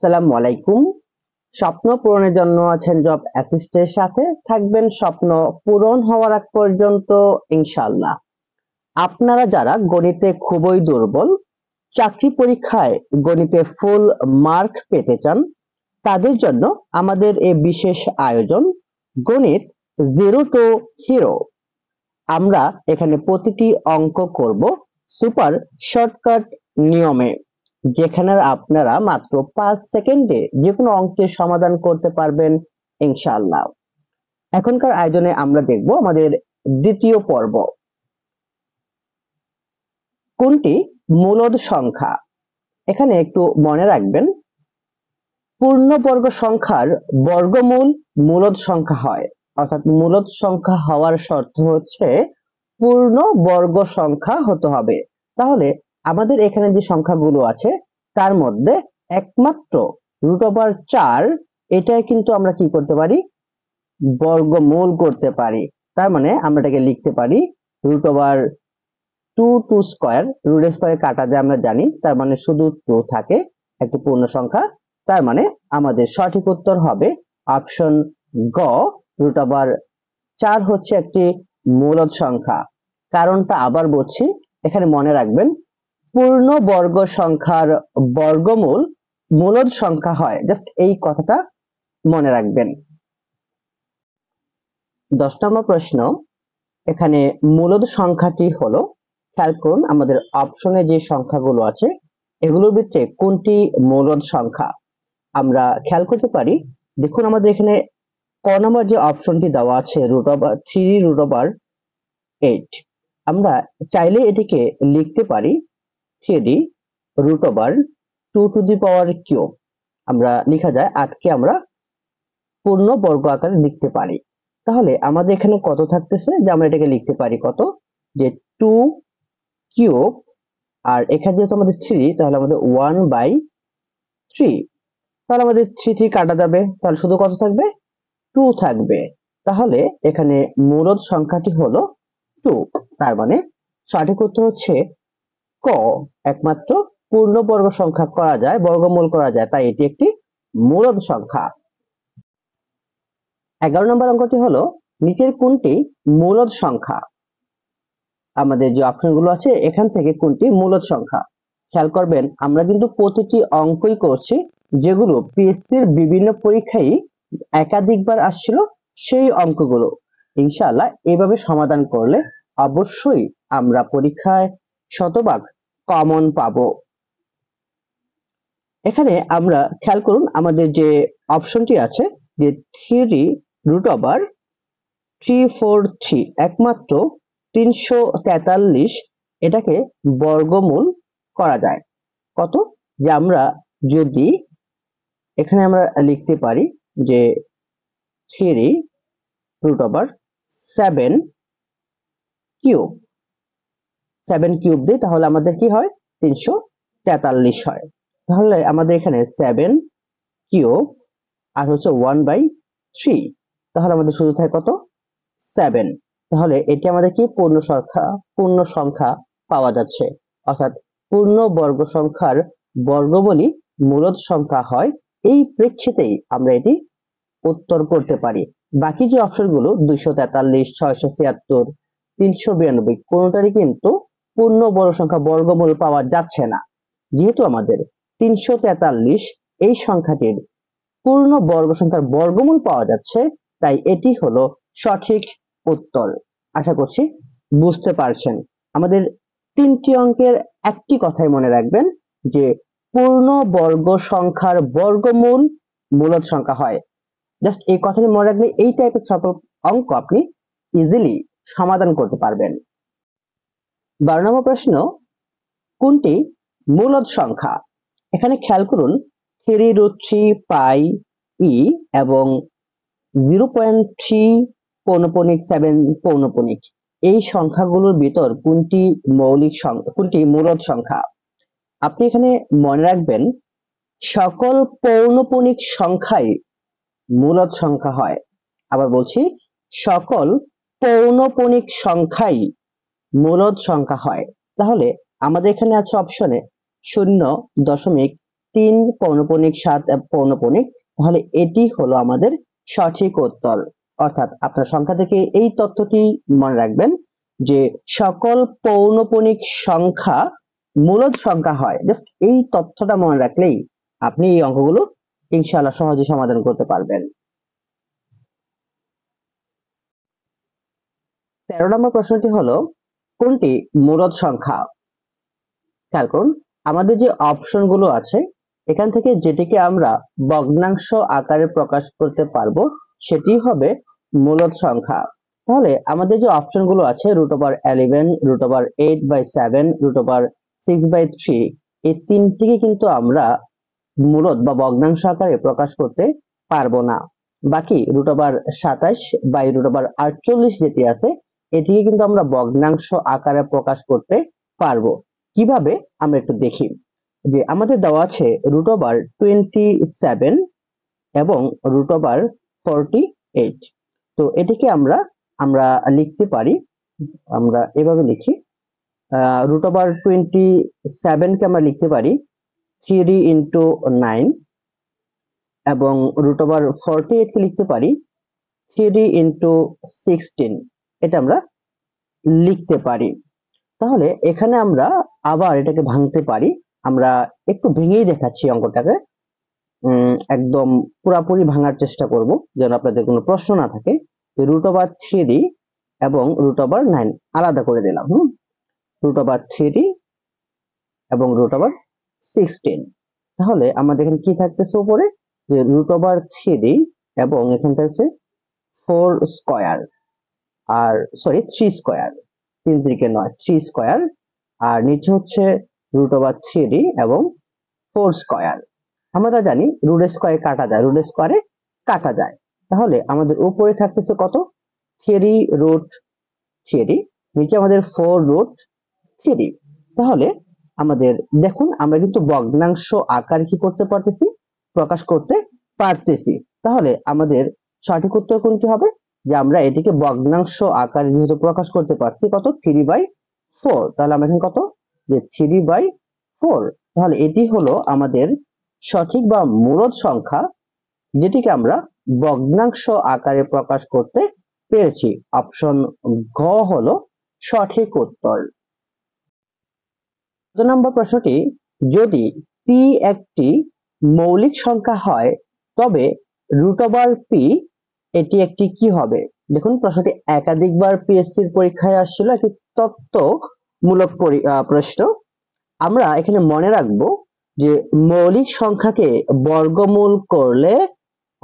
আসসালামু আলাইকুম। স্বপ্ন পূরণের জন্য আছেন জব অ্যাসিস্টের সাথে, থাকবেন স্বপ্ন পূরণ হওয়ার আগ পর্যন্ত ইনশাআল্লাহ। আপনারা যারা গণিতে খুবই দুর্বল, চাকরি পরীক্ষায় গণিতে ফুল মার্ক পেতে চান, তাদের জন্য আমাদের এই বিশেষ আয়োজন গণিত জিরো টু হিরো। আমরা এখানে প্রতিটি অঙ্ক করব সুপার শর্টকাট নিয়মে, যেখানে আপনারা মাত্র 5 সেকেন্ডে যে কোনো অঙ্কের সমাধান করতে পারবেন ইনশাআল্লাহ। এখনকার আয়োজনে আমরা দেখব আমাদের দ্বিতীয় পর্ব, কোনটি মূলদ সংখ্যা। এখানে একটু মনে রাখবেন, পূর্ণবর্গ সংখ্যার বর্গমূল মূলদ সংখ্যা হয়, অর্থাৎ মূলদ সংখ্যা হওয়ার শর্ত হচ্ছে পূর্ণ বর্গ সংখ্যা হতে হবে। তাহলে আমাদের এখানে যে সংখ্যাগুলো আছে তার মধ্যে একমাত্র √4 এটাই কিন্তু আমরা কি করতে পারি, বর্গমূল করতে পারি। তার মানে আমরা এটাকে লিখতে পারি √2 স্কয়ার। রুট স্কয়ারে কাটা যায় আমরা জানি, তার মানে শুধু 2 থাকে, একটি পূর্ণ সংখ্যা। তার মানে আমাদের সঠিক উত্তর হবে অপশন গ, √4 হচ্ছে একটি মূলদ সংখ্যা। কারণটা আবার বলছি, এখানে মনে রাখবেন, পূর্ণ বর্গ সংখ্যার বর্গমূল মূলদ সংখ্যা হয়, জাস্ট এই কথাটা মনে রাখবেন। 10 নম্বর প্রশ্ন, এখানে মূলদ সংখ্যাটি হলো, খেয়াল করুন আমাদের অপশনে যে সংখ্যাগুলো আছে এগুলোর ভিতরে কোনটি মূলদ সংখ্যা। আমরা খেয়াল করতে পারি, দেখুন আমাদের এখানে ক নম্বর যে অপশনটি দেওয়া আছে √3√8, আমরা চাইলে এটিকে লিখতে পারি 3√2⁵। আমরা লিখা যায় 8কে আমরা পূর্ণ বর্গ আকারে লিখতে পারি। তাহলে আমাদের এখানে কত থাকতেছে, যে আমরা এটাকে লিখতে পারি কত, যে 2³ আর এখানে যেহেতু আমাদের 3, তাহলে আমাদের 1/3। তাহলে আমাদের 3 কাটা যাবে, তাহলে শুধু কত থাকবে, 2 থাকবে। তাহলে এখানে মূলদ সংখ্যাটি হলো 2। তার মানে সঠিক উত্তর হচ্ছে ক, একমাত্র পূর্ণবর্গ সংখ্যা করা যায়, বর্গমূল করা যায়, তাই এটি একটি মূলদ সংখ্যা। 11 নম্বর অঙ্কটি হলো, নিচের কোনটি মূলদ সংখ্যা। আমাদের যে অপশনগুলো আছে এখান থেকে কোনটি মূলদ সংখ্যা। খেয়াল করবেন, আমরা কিন্তু প্রতিটি অঙ্কই করছি যেগুলো পিএসসির বিভিন্ন পরীক্ষায় একাধিকবার আসছিল, সেই অঙ্কগুলো ইনশাআল্লাহ এভাবে সমাধান করলে অবশ্যই আমরা পরীক্ষায় শতভাগ কমন পাবো। এখানে আমরা খেয়াল করুন আমাদের যে অপশনটি আছে, যে 3√343, একমাত্র 343, এটাকে বর্গমূল করা যায় কত, যে আমরা যদি এখানে আমরা লিখতে পারি যে 3√7³ দিই, তাহলে আমাদের কি হয়, 343 হয়। তাহলে আমাদের এখানে 7³ আর হচ্ছে 1/3, তাহলে আমাদের শুধু থাকে কত, 7। তাহলে এটি আমাদের কি পূর্ণ সংখ্যা পাওয়া যাচ্ছে, অর্থাৎ পূর্ণ বর্গ সংখ্যার বর্গমূলই মূলদ সংখ্যা হয়। এই প্রেক্ষিতেই আমরা এটি উত্তর করতে পারি। বাকি যে অপশনগুলো 243, 676, 392, কোনোটারই কিন্তু পূর্ণ বর্গ সংখ্যা বর্গমূল পাওয়া যাচ্ছে না। যেহেতু আমাদের 343 এই সংখ্যাটির পূর্ণ বর্গ সংখ্যার বর্গমূল পাওয়া যাচ্ছে, তাই এটি হলো সঠিক উত্তর। আশা করছি বুঝতে পারছেন। আমাদের 3টি অঙ্কের একটি কথাই মনে রাখবেন, যে পূর্ণ বর্গ সংখ্যার বর্গমূল মূলদ সংখ্যা হয়। জাস্ট এই কথাটি মনে রাখলে এই টাইপের সকল অঙ্ক আপনি ইজিলি সমাধান করতে পারবেন। 12 নম্বর প্রশ্ন, কোনটি মূলদ সংখ্যা। এখানে খেয়াল করুন 3√3πe এবং 0.3⁻7⁻, এই সংখ্যাগুলোর ভিতর কোনটি মূলদ সংখ্যা। আপনি এখানে মনে রাখবেন, সকল পৌনঃপুনিক সংখ্যাই মূলদ সংখ্যা হয়। আবার বলছি, সকল পৌনঃপুনিক সংখ্যাই মূলদ সংখ্যা হয়। তাহলে আমাদের এখানে আছে অপশনে 0.0 3 পৌনঃপুনিক 7 পৌনঃপুনিক, তাহলে এটি হলো আমাদের সঠিক উত্তর। অর্থাৎ আপনার সংখ্যা থেকে এই তথ্যটি মনে রাখবেন যে সকল পৌনঃপুনিক সংখ্যা মূলদ সংখ্যা হয়। জাস্ট এই তথ্যটা মনে রাখলেই আপনি এই অঙ্কগুলো ইনশাআল্লাহ সহজে সমাধান করতে পারবেন। 13 নম্বর প্রশ্নটি হলো, কোনটি মূলদ সংখ্যা? খেয়াল করুন, আমাদের যে অপশনগুলো আছে এখান থেকে যেটিকে আমরা ভগ্নাংশ আকারে প্রকাশ করতে পারবো সেটি হবে মূলদ সংখ্যা। তাহলে আমাদের যে অপশনগুলো আছে √11, √8/7, √6/3, এই তিনটিকে কিন্তু আমরা মূলদ বা ভগ্নাংশ আকারে প্রকাশ করতে পারবো না। বাকি √27/√48 যেটি আছে এটিকে কিন্তু আমরা ভগ্নাংশ আকারে প্রকাশ করতে পারবো। কিভাবে আমরা একটু দেখি। যে আমাদের দেওয়া আছে √27 এবং √48। তো এটিকে আমরা লিখতে পারি, আমরা এভাবে লিখি। √27 কে আমরা লিখতে পারি 3 × 9 এবং √48 কে লিখতে পারি 3 × 16। এটা আমরা লিখতে পারি। তাহলে এখানে আমরা আবার এটাকে ভাঙতে পারি। আমরা একটু ভেঙেই দেখাচ্ছি অঙ্কটাকে, একদম পুরাপুরি ভাঙার চেষ্টা করব যেন আপনাদের কোনো প্রশ্ন না থাকে। √3 এবং √9 আলাদা করে দিলাম। √3 এবং √16। তাহলে আমাদের এখানে কি থাকতেছে উপরে, যে √3 এবং এখানে থাকছে 4 স্কয়ার, আর সরি 3 স্কয়ার, 3 3 9, 3 স্কয়ার, আর নিচে হচ্ছে √3 এবং 4 স্কয়ার। আমরা জানি রুট স্কয়ারে কাটা যায়, রুট স্কয়ারে কাটা যায়। তাহলে আমাদের উপরে থাকতেছে কত, 3√3, নিচে আমাদের 4√3। তাহলে আমাদের দেখুন আমরা কিন্তু ভগ্নাংশ আকার কি করতে পারতেছি, প্রকাশ করতে পারতেছি। তাহলে আমাদের সঠিক উত্তর কোনটি হবে, যে আমরা এটিকে ভগ্নাংশ আকারে যেহেতু প্রকাশ করতে পারছি কত, 3/4। তাহলে আমরা এখানে কত, যে 3/4। তাহলে এটি হলো আমাদের সঠিক বা মূলদ সংখ্যা, যেটিকে আমরা ভগ্নাংশ আকারে প্রকাশ করতে পেরেছি। অপশন ঘ হলো সঠিক উত্তর। 14 নম্বর প্রশ্নটি, যদি p একটি মৌলিক সংখ্যা হয় তবে √p এটি একটি কি হবে? দেখুন প্রশ্নটি একাধিকবার পিএসসির পরীক্ষায় আসছিল, একটি তত্ত্বমূলক প্রশ্ন। আমরা এখানে মনে রাখবো যে মৌলিক সংখ্যাকে বর্গমূল করলে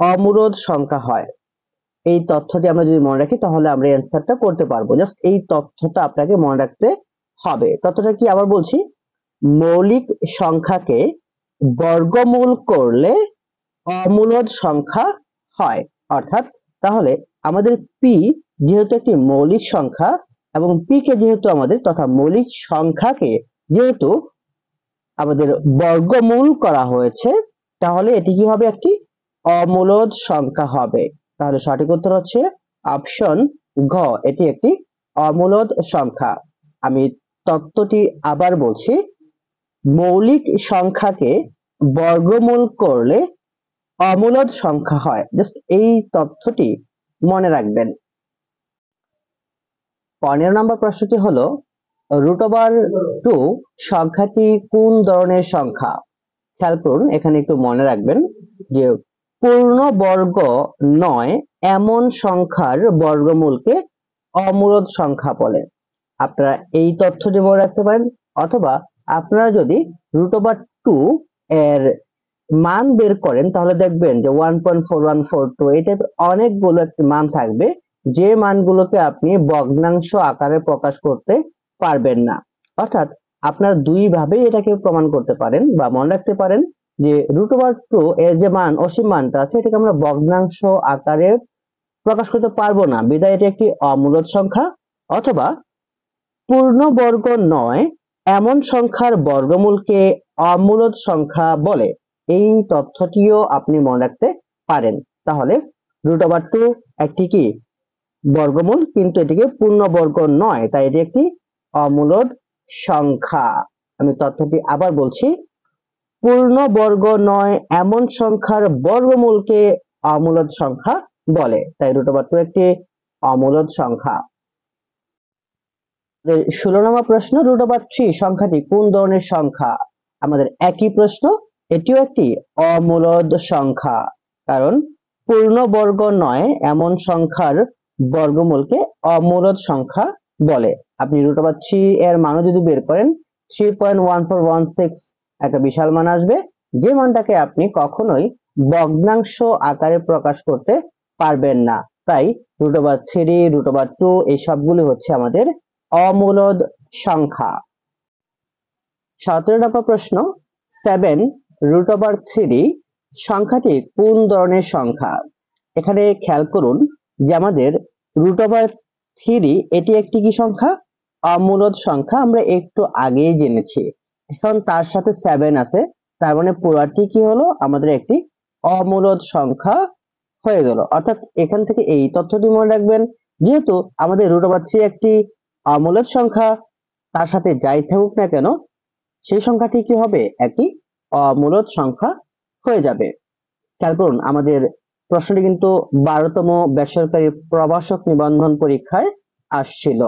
অমূলদ সংখ্যা হয়। এই তথ্যটি আমরা যদি মনে রাখি তাহলে আমরা অ্যান্সারটা করতে পারবো। জাস্ট এই তথ্যটা আপনাকে মনে রাখতে হবে। তথ্যটা কি আবার বলছি, মৌলিক সংখ্যাকে বর্গমূল করলে অমূলদ সংখ্যা হয়। অর্থাৎ তাহলে আমাদের পি যেহেতু একটি মৌলিক সংখ্যা এবং পি কে যেহেতু আমাদের তথা মৌলিক সংখ্যাকে যেহেতু আমাদের বর্গমূল করা হয়েছে, তাহলে এটি কি হবে, একটি অমূলদ সংখ্যা হবে। তাহলে সঠিক উত্তর হচ্ছে অপশন ঘ, এটি একটি অমূলদ সংখ্যা। আমি তত্ত্বটি আবার বলছি, মৌলিক সংখ্যাকে বর্গমূল করলে অমূলদ সংখ্যা হয়। জাস্ট এই তথ্যটি মনে রাখবেন। 15 নম্বর প্রশ্নটি হলো, √2 সংখ্যাটি কোন ধরনের সংখ্যা? খেয়াল করুন, এখানে একটু মনে রাখবেন যে পূর্ণবর্গ নয় এমন সংখ্যার বর্গমূলকে অমূলদ সংখ্যা বলে। আপনারা এই তথ্যটি মনে রাখতে পারেন, অথবা আপনারা যদি √2 এর মান বের করেন তাহলে দেখবেন যে 1.4142 এই টাইপের অনেকগুলো একটি মান থাকবে, যে মানগুলোকে আপনি ভগ্নাংশ আকারে প্রকাশ করতে পারবেন না। অর্থাৎ আপনারা দুই ভাবে এটাকে প্রমাণ করতে পারেন বা মনে রাখতে পারেন যে √2 এর যে মান অসীম মানটা আছে এটাকে আমরা ভগ্নাংশ আকারে প্রকাশ করতে পারবো না, বিধায় এটি একটি অমূলদ সংখ্যা। অথবা পূর্ণবর্গ নয় এমন সংখ্যার বর্গমূলকে অমূলদ সংখ্যা বলে, এই তথ্যটিও আপনি মনে রাখতে পারেন। তাহলে √2 একটি কি বর্গমূল, কিন্তু এটিকে পূর্ণবর্গ নয়, তাই এটি একটি অমূলদ সংখ্যা। আমি তথ্যটি আবার বলছি, পূর্ণবর্গ নয় এমন সংখ্যার বর্গমূলকে অমূলদ সংখ্যা বলে। তাই √2 একটি অমূলদ সংখ্যা। 16 নম্বর প্রশ্ন, √3 সংখ্যাটি কোন ধরনের সংখ্যা? আমাদের একই প্রশ্ন, এটিও একটি অমূলদ সংখ্যা, কারণ পূর্ণবর্গ নয় এমন সংখ্যার বর্গমূলকে অমূলদ সংখ্যা বলে। আপনি √3 এর মানও যদি বের করেন 3.1416 একটা বিশাল মান আসবে, যে মানটাকে আপনি কখনোই ভগ্নাংশ আকারে প্রকাশ করতে পারবেন না। তাই √3, √2 এই সবগুলি হচ্ছে আমাদের অমূলদ সংখ্যা। 17 নম্বর প্রশ্ন, 7√3 সংখ্যাটি কোন ধরনের সংখ্যা? এখানে খেয়াল করুন যে আমাদের √3 এটি একটি কি সংখ্যা? অমূলদ সংখ্যা। আমরা একটু আগেই জেনেছি। এখন তার সাথে 7 আছে, তার মানে পুরাটি কি হলো? আমাদের একটি অমূলদ সংখ্যা হয়ে গেল। অর্থাৎ এখান থেকে এই তথ্যটি মনে রাখবেন, যেহেতু আমাদের √3 একটি অমূলদ সংখ্যা, তার সাথে যাই থাকুক না কেন সেই সংখ্যাটি কি হবে? একটি অমূলদ সংখ্যা হয়ে যাবে। খেয়াল করুন, আমাদের প্রশ্নটি কিন্তু 12তম বেসরকারি প্রভাষক নিবন্ধন পরীক্ষায় আসছিল।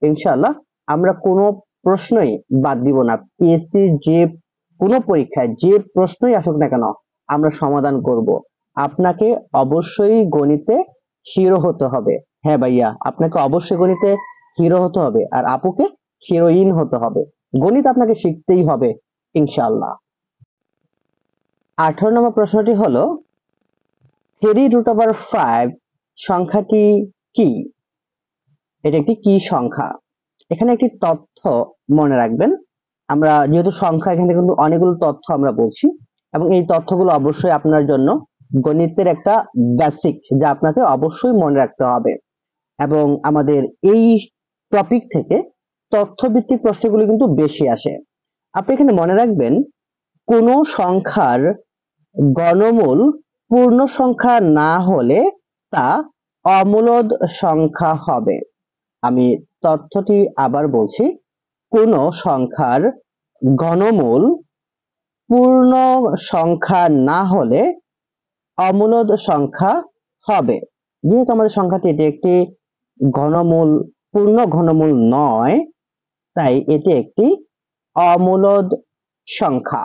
ইনশাআল্লাহ আমরা কোনো প্রশ্নই বাদ দিব না। পিএসসি যে কোনো পরীক্ষায় যে প্রশ্নই আসুক না কেন আমরা সমাধান করব। আপনাকে অবশ্যই গণিতে হিরো হতে হবে। হ্যাঁ ভাইয়া, আপনাকে অবশ্যই গণিতে হিরো হতে হবে, আর আপুকে হিরোইন হতে হবে। গণিত আপনাকে শিখতেই হবে ইনশাআল্লাহ। 18 নম্বর প্রশ্নটি হলো 3√5 সংখ্যাটি কি? এটা একটি কি সংখ্যা? এখানে একটি তথ্য মনে রাখবেন। আমরা যেহেতু সংখ্যা, এখানে কিন্তু অনেকগুলো তথ্য আমরা বলছি, এবং এই তথ্যগুলো অবশ্যই আপনার জন্য গণিতের একটা বেসিক, যা আপনাকে অবশ্যই মনে রাখতে হবে। এবং আমাদের এই টপিক থেকে তথ্যভিত্তিক প্রশ্নগুলো কিন্তু বেশি আসে। আপনি এখানে মনে রাখবেন, কোন সংখ্যার গণমূল পূর্ণ সংখ্যা না হলে তা অমূলদ সংখ্যা হবে। আমি তথ্যটি আবার বলছি, কোন সংখ্যার ঘনমূল পূর্ণ সংখ্যা না হলে অমূলদ সংখ্যা হবে। যেহেতু আমাদের সংখ্যাটি এটি একটি ঘনমূল, পূর্ণ ঘনমূল নয়, তাই এটি একটি অমূলদ সংখ্যা।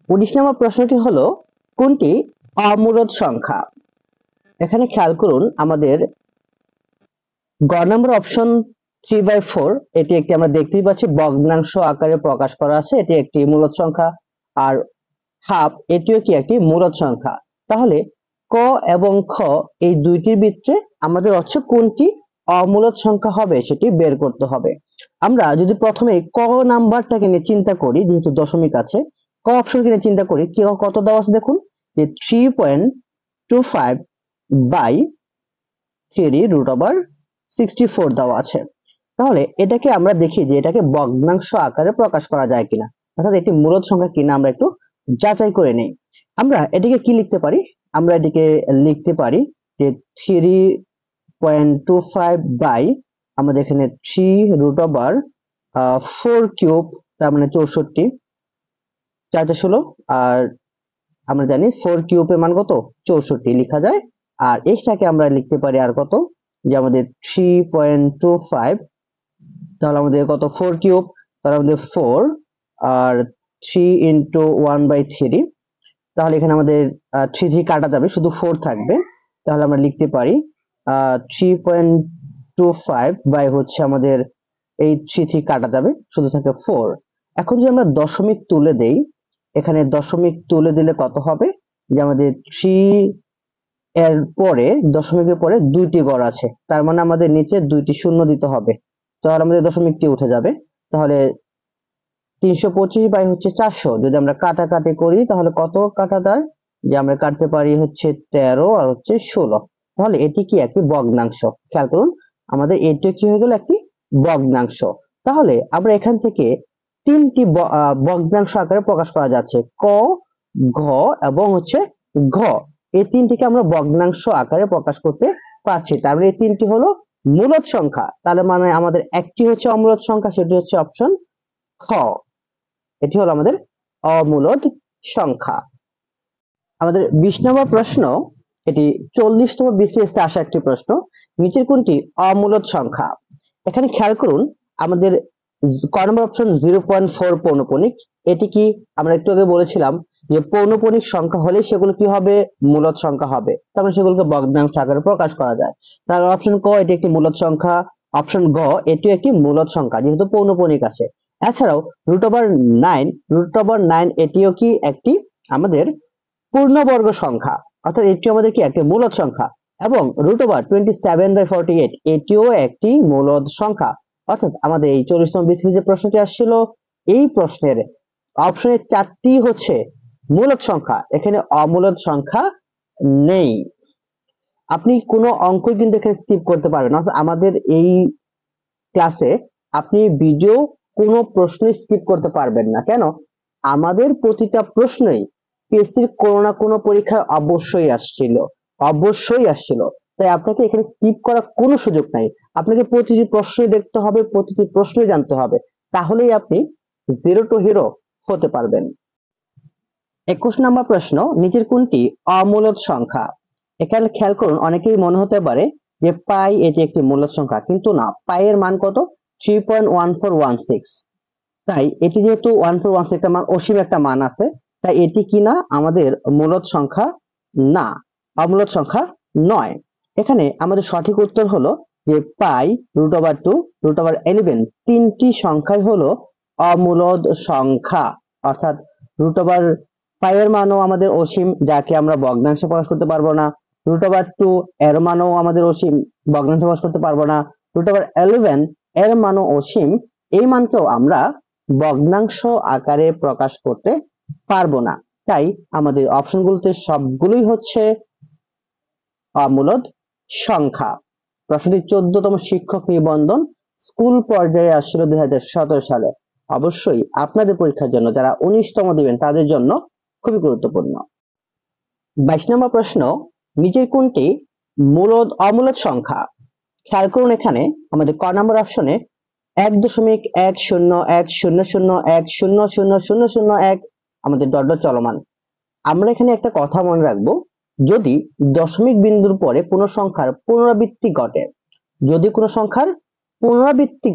19 নম্বর প্রশ্নটি হলো, কোনটি অমূলদ সংখ্যা? এখানে খেয়াল করুন, আমাদের গ নম্বর অপশন 3/4 এটি একটি, আমরা দেখতেই পাচ্ছি ভগ্নাংশ আকারে প্রকাশ করা আছে, এটি একটি মূলদ সংখ্যা। আর হাফ, এটিও কি একটি মূলদ সংখ্যা। তাহলে ক এবং খ এই দুইটির ভিতরে আমাদের হচ্ছে কোনটি অমূলদ সংখ্যা হবে সেটি বের করতে হবে। আমরা যদি প্রথমে ক নাম্বারটাকে নিয়ে চিন্তা করি, যেহেতু দশমিক আছে, ক অপশনকে নিয়ে চিন্তা করি, কি কত দেওয়া আছে দেখুন, যে 3.25/3√64 দেওয়া আছে। তাহলে এটাকে আমরা দেখি যে এটাকে ভগ্নাংশ আকারে প্রকাশ করা যায় কিনা, অর্থাৎ এটি মূলদ সংখ্যা কিনা আমরা একটু যাচাই করে নেই। আমরা এটিকে কি লিখতে পারি? আমরা এটিকে লিখতে পারি যে 3.25 বাই আমাদের এখানে 3√4 তার মানে 64, 4 আর আমরা জানি 4 কিউবের মান কত? 64 লেখা যায়। আর এটাকে আমরা লিখতে পারি আর কত, যে আমাদের 3.25, তাহলে আমাদের কত? 4 কিউব, তাহলে আমাদের 4 আর 3 ইন্টু 1/3, তাহলে এখানে আমাদের 3 কাটা যাবে, শুধু 4 থাকবে। তাহলে আমরা লিখতে পারি 3.25 বাই হচ্ছে আমাদের এই 3 কাটা যাবে, শুধু থাকে 4। এখন যদি আমরা দশমিক তুলে দেই, এখানে দশমিক তুলে দিলে কত হবে? যে আমাদের 3 এর পরে, দশমিকের পরে দুইটি ঘর আছে, তার মানে আমাদের নিচে দুইটি শূন্য দিতে হবে, তাহলে আমাদের দশমিকটি উঠে যাবে। তাহলে 325 বাই হচ্ছে 400 যদি আমরা কাটাকাটি করি, তাহলে কত কাটা যায়? যে আমরা কাটতে পারি হচ্ছে 13 আর হচ্ছে 16। তাহলে এটি কি একটি ভগ্নাংশ? খেয়াল করুন, আমাদের এটি কি হয়ে গেল? একটি ভগ্নাংশ। তাহলে আমরা এখান থেকে তিনটি ভগ্নাংশ আকারে প্রকাশ করা যাচ্ছে, ক, ঘ এবং হচ্ছে ঘ। এই তিনটিকে আমরা ভগ্নাংশ আকারে প্রকাশ করতে পারছি, তার মানে এই তিনটি হলো মূলদ সংখ্যা। তাহলে মানে আমাদের একটি হচ্ছে অমূলদ সংখ্যা, সেটি হচ্ছে অপশন খ। এটি হলো আমাদের অমূলদ সংখ্যা। আমাদের 20 নম্বর প্রশ্ন, এটি 40তম BCS এ আসা একটি প্রশ্ন। নিচের কোনটি অমূলদ সংখ্যা? এখানে খেয়াল করুন, আমাদের ক নম্বর অপশন 0.4 পৌনঃপুনিক। এটি কি আমরা একটু আগে বলেছিলাম যে পৌনঃপুনিক সংখ্যা হলে সেগুলো কি হবে? মূলদ সংখ্যা হবে, তারপরে সেগুলোকে ভগ্নাংশ আকারে প্রকাশ করা যায়। তাহলে অপশন ক এটি একটি মূলদ সংখ্যা, অপশন গ এটিও একটি মূলদ সংখ্যা যেহেতু পৌনঃপুনিক আছে। এছাড়াও √9 এটিও কি একটি আমাদের পূর্ণবর্গ সংখ্যা, অর্থাৎ এটি আমাদের কি একটি মূলদ সংখ্যা। এবং √27/48 এটিও একটি মূলদ সংখ্যা। অর্থাৎ আমাদের এই 40তম BCS যে প্রশ্নটি আসছিল, এই প্রশ্নের অপশনের 4টি হচ্ছে মূলদ সংখ্যা, এখানে অমূলদ সংখ্যা নেই। আপনি কোনো অঙ্কই কিন্তু এখানে স্কিপ করতে পারবেন না। আমাদের এই ক্লাসে আপনি ভিডিও কোনো প্রশ্নই স্কিপ করতে পারবেন না। কেন? আমাদের প্রতিটা প্রশ্নই পিএসসির কোনো না কোনো পরীক্ষায় অবশ্যই আসছিল। তাই আপনাকে এখানে স্কিপ করার কোনো সুযোগ নাই। আপনাকে প্রতিটি প্রশ্নই দেখতে হবে, প্রতিটি প্রশ্নই জানতে হবে, তাহলেই আপনি জিরো টু হিরো হতে পারবেন। 21 নম্বর প্রশ্ন, নিচের কোনটি অমূলদ সংখ্যা? এখানে খেয়াল করুন, অনেকেই মনে হতে পারে যে পাই এটি একটি মূলদ সংখ্যা, কিন্তু না, পাই এর মান কত? 3.1416। তাই এটি যেহেতু 1416 একটা মান, অসীম একটা মান আছে, তাই এটি কি না আমাদের মূলদ সংখ্যা না, অমূলদ সংখ্যা নয়। এখানে আমাদের সঠিক উত্তর হলো যে পাই, √2, √11 তিনটি সংখ্যাই হলো অমূলদ সংখ্যা। অর্থাৎ পাই এর মানও আমাদের অসীম, যাকে আমরা ভগ্নাংশে প্রকাশ করতে পারবো না। √2 এর মানও আমাদের অসীম, ভগ্নাংশে প্রকাশ করতে পারবো না। √11 এর মানও অসীম, এই মানকেও আমরা ভগ্নাংশ আকারে প্রকাশ করতে পারবো না। তাই আমাদের অপশনগুলোতে সবগুলোই হচ্ছে অমূলদ সংখ্যা। প্রশ্নটি 14তম শিক্ষক নিবন্ধন স্কুল পর্যায়ে আসছিল 2017 সালে। অবশ্যই আপনাদের পরীক্ষার জন্য যারা 19তম দিবেন তাদের জন্য খুবই গুরুত্বপূর্ণ। 22 নম্বর প্রশ্ন, নিচের কোনটি অমূলদ সংখ্যা? খেয়াল করুন, এখানে আমাদের ক নম্বর অপশনে 1.10100100001 আমাদের ডট চলমান। আমরা এখানে একটা কথা মনে রাখবো, যদি দশমিক বিন্দুর পরে কোনো সংখ্যার পুনরাবৃত্তি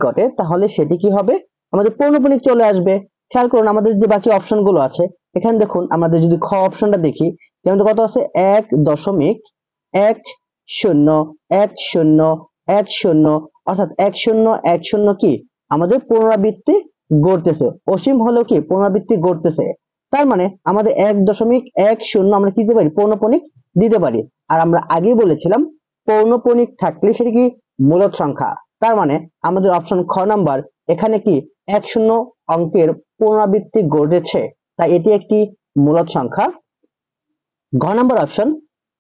ঘটে, তাহলে সেটি কি হবে? আমাদের পৌনঃপুনিক চলে আসবে। খেয়াল করুন, আমাদের যে বাকি অপশন গুলো আছে, এখানে দেখুন, আমাদের যদি খ অপশনটা দেখি, যেমন কত আছে? 1.101010, অর্থাৎ 1010 কি আমাদের পুনরাবৃত্তি ঘটতেছে, অসীম হলেও কি পুনরাবৃত্তি ঘটতেছে। তার মানে আমাদের 1.10 আমরা কি দিতে পারি? পৌনঃপুনিক দিতে পারি। আর আমরা আগেই বলেছিলাম পৌনঃপুনিক থাকলে সেটি কি মূলদ সংখ্যা। তার মানে আমাদের অপশন খ নাম্বার, এখানে কি 10 অঙ্কের পুনরাবৃত্তি ঘটেছে, তাই এটি একটি মূলদ সংখ্যা। ঘ নাম্বার অপশন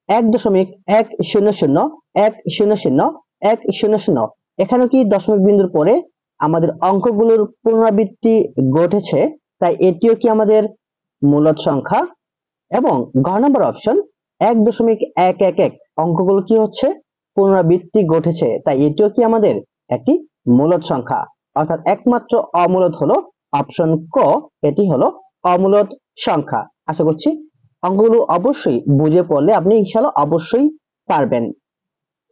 1.100100100, এখানে কি দশমিক বিন্দুর পরে আমাদের অঙ্কগুলোর পুনরাবৃত্তি ঘটেছে, তাই এটিও কি আমাদের মূলদ সংখ্যা। এবং ঘ নম্বর অপশন 1.111 অঙ্কগুলো কি হচ্ছে? পুনরাবৃত্তি ঘটেছে, তাই এটিও কি আমাদের একটি মূলদ সংখ্যা। অর্থাৎ একমাত্র অমূলদ হলো অপশন ক, এটি হলো অমূলদ সংখ্যা। আশা করছি অঙ্কগুলো অবশ্যই বুঝে পড়লে আপনি ইনশাআল্লাহ অবশ্যই পারবেন।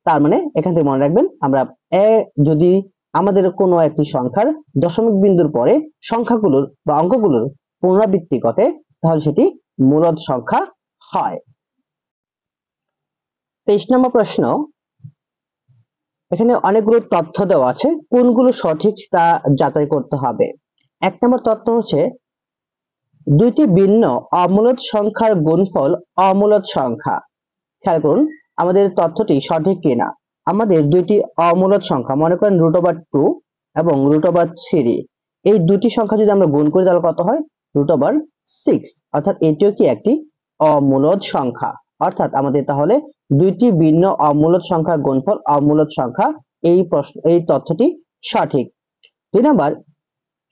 তার মানে এখান থেকে মনে রাখবেন, আমরা যদি আমাদের কোনো একটি সংখ্যার দশমিক বিন্দুর পরে সংখ্যাগুলোর বা অঙ্কগুলোর পুনরাবৃত্তি ঘটে, তাহলে সেটি মূলদ সংখ্যা হয়। 23 নম্বর প্রশ্ন, এখানে অনেকগুলো তথ্য দেওয়া আছে, কোনগুলো সঠিক তা যাচাই করতে হবে। 1 নম্বর তথ্য হচ্ছে দুইটি ভিন্ন অমূলদ সংখ্যার গুণফল অমূলদ সংখ্যা। খেয়াল করুন আমাদের তথ্যটি সঠিক কিনা। আমাদের দুইটি অমূলদ সংখ্যা, মনে করেন √2 এবং √3, এই দুটি সংখ্যা যদি আমরা গুণ করি তাহলে কত হয়? √6, অর্থাৎ এটিও কি একটি অমূলদ সংখ্যা। অর্থাৎ আমাদের তাহলে দুইটি ভিন্ন অমূলদ সংখ্যার গুণফল অমূলদ সংখ্যা, এই তথ্যটি সঠিক। 2 নাম্বার,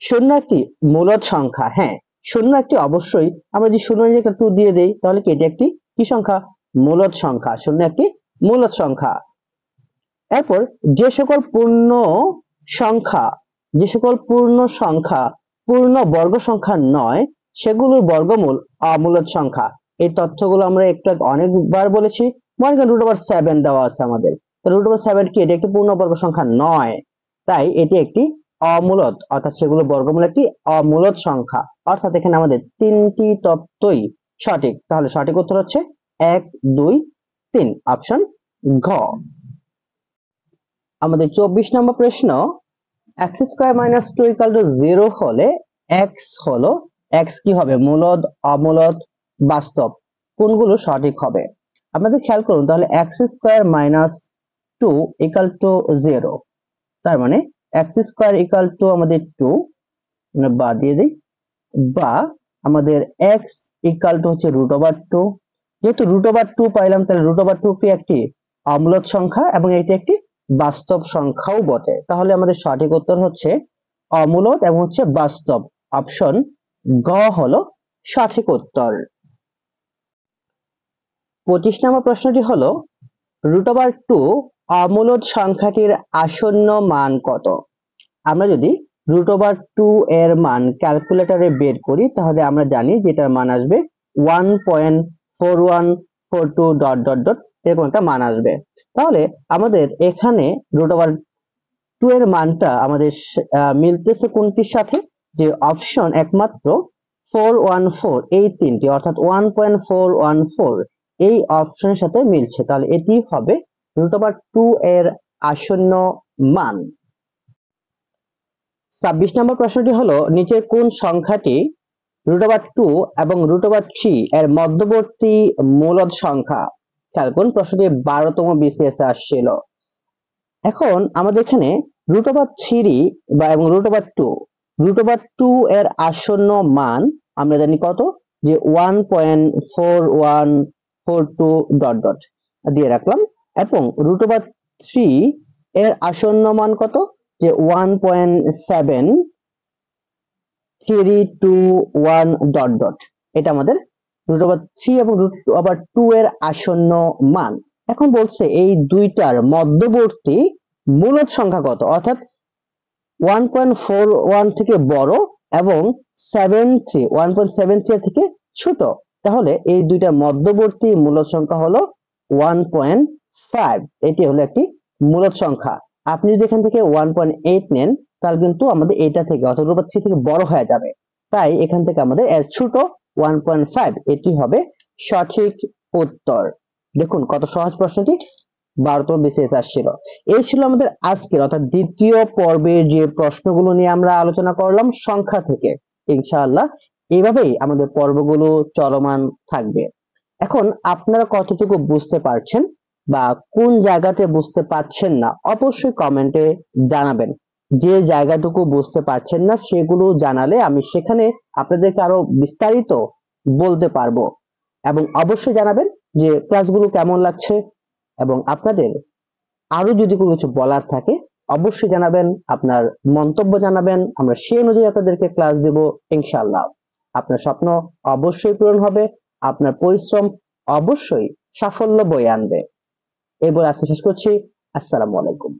শূন্য একটি মূলদ সংখ্যা। হ্যাঁ, শূন্য একটি অবশ্যই, আমরা যদি শূন্য একটা 2 দিয়ে দেই তাহলে কি এটি একটি কি সংখ্যা? মূলদ সংখ্যা। শূন্য একটি মূলদ সংখ্যা। এরপর যে সকল পূর্ণ সংখ্যা পূর্ণ বর্গ সংখ্যা নয় সেগুলোর বর্গমূল অমূলদ সংখ্যা। এই তথ্যগুলো আমরা একটু অনেকবার বলেছি। মনে করেন √7 দেওয়া আছে আমাদের, √7 কি এটি একটি পূর্ণবর্গ সংখ্যা নয়, তাই এটি একটি অমূলদ, অর্থাৎ সেগুলো বর্গমূল একটি অমূলদ সংখ্যা। অর্থাৎ এখানে আমাদের তিনটি তথ্যই সঠিক। তাহলে সঠিক উত্তর হচ্ছে 1, 2, 3, অপশন ঘ। আমাদের 24 নম্বর প্রশ্ন, x² - 2 = 0 হলে x হলো, x কি হবে, মূলদ, অমূলদ, বাস্তব, কোনগুলো সঠিক হবে? আমাদের খেয়াল করুন, তাহলে x² - 2 = 0, তার মানে x² = আমাদের 2, বা দিয়ে দিই, বা আমাদের x হচ্ছে √2। যেহেতু √2 পাইলাম, তাহলে √2 কি একটি অমূলদ সংখ্যা এবং এটি একটি বাস্তব সংখ্যাও বটে। তাহলে আমাদের সঠিক উত্তর হচ্ছে অমূলদ এবং হচ্ছে বাস্তব, অপশন গ হলো সঠিক উত্তর। 25 নম্বর প্রশ্নটি হলো, √2 অমূলদ সংখ্যাটির আসন্ন মান কত? আমরা যদি √2 এর মান ক্যালকুলেটরে বের করি তাহলে আমরা জানি যেটার মান আসবে 1.4142 ... এরকম একটা মান আসবে। তাহলে আমাদের এখানে √2 এর মানটা আমাদের মিলতেছে কোনটির সাথে, যে অপশন একমাত্র 414, এই তিনটি, অর্থাৎ 1.414 এই অপশনের সাথে মিলছে। তাহলে এটি হবে √2 এর আসন্ন মান। 26 নম্বর প্রশ্নটি হলো, নিচের কোন সংখ্যাটি √2 এবং √3 এর মধ্যবর্তী মূলদ সংখ্যা? খেয়াল করুন, প্রশ্নটি 12তম BCS এ আসছিল। এখন আমাদের এখানে √3 এবং √2 এর আসন্ন মান আমরা জানি কত, যে 1.4142 ... দিয়ে রাখলাম, এবং √3 এর আসন্ন মান কত, যে 1.7321 ... এটা আমাদের √3 এবং √2 এর আসন্ন মান। এখন বলছে এই দুইটার মধ্যবর্তী মূলদ সংখ্যা কত, অর্থাৎ 1.41 থেকে বড় এবং 1.73 থেকে ছোট। তাহলে এই দুইটার মধ্যবর্তী মূলদ সংখ্যা হলো 1.5, এটি হলো একটি মূলদ সংখ্যা। আপনি যদি এখান থেকে 1.8 নেন তাহলে কিন্তু আমাদের এটা থেকে, অর্থাৎ √3 থেকে বড় হয়ে যাবে, তাই এখান থেকে আমাদের এর ছোট 1.5, এটি হবে সঠিক উত্তর। দেখুন কত সহজ প্রশ্নটি, 12তম BCS আসছিল। এই ছিল আমাদের আজকের, অর্থাৎ দ্বিতীয় পর্বের যে প্রশ্নগুলো নিয়ে আমরা আলোচনা করলাম সংখ্যা থেকে। ইনশাআল্লাহ এইভাবেই আমাদের পর্বগুলো চলমান থাকবে। এখন আপনারা কতটুকু বুঝতে পারছেন বা কোন জায়গাতে বুঝতে পারছেন না অবশ্যই কমেন্টে জানাবেন। যে জায়গাটুকু বুঝতে পারছেন না সেগুলো জানালে আমি সেখানে আপনাদেরকে আরো বিস্তারিত বলতে পারবো। এবং অবশ্যই জানাবেন যে ক্লাসগুলো কেমন লাগছে, এবং আপনাদের আরো যদি কোনো কিছু বলার থাকে অবশ্যই জানাবেন, আপনার মন্তব্য জানাবেন, আমরা সেই অনুযায়ী আপনাদেরকে ক্লাস দেব ইনশাআল্লাহ। আপনার স্বপ্ন অবশ্যই পূরণ হবে, আপনার পরিশ্রম অবশ্যই সাফল্য বয়ে আনবে। এই বলে আজকে শেষ করছি। আসসালামু আলাইকুম।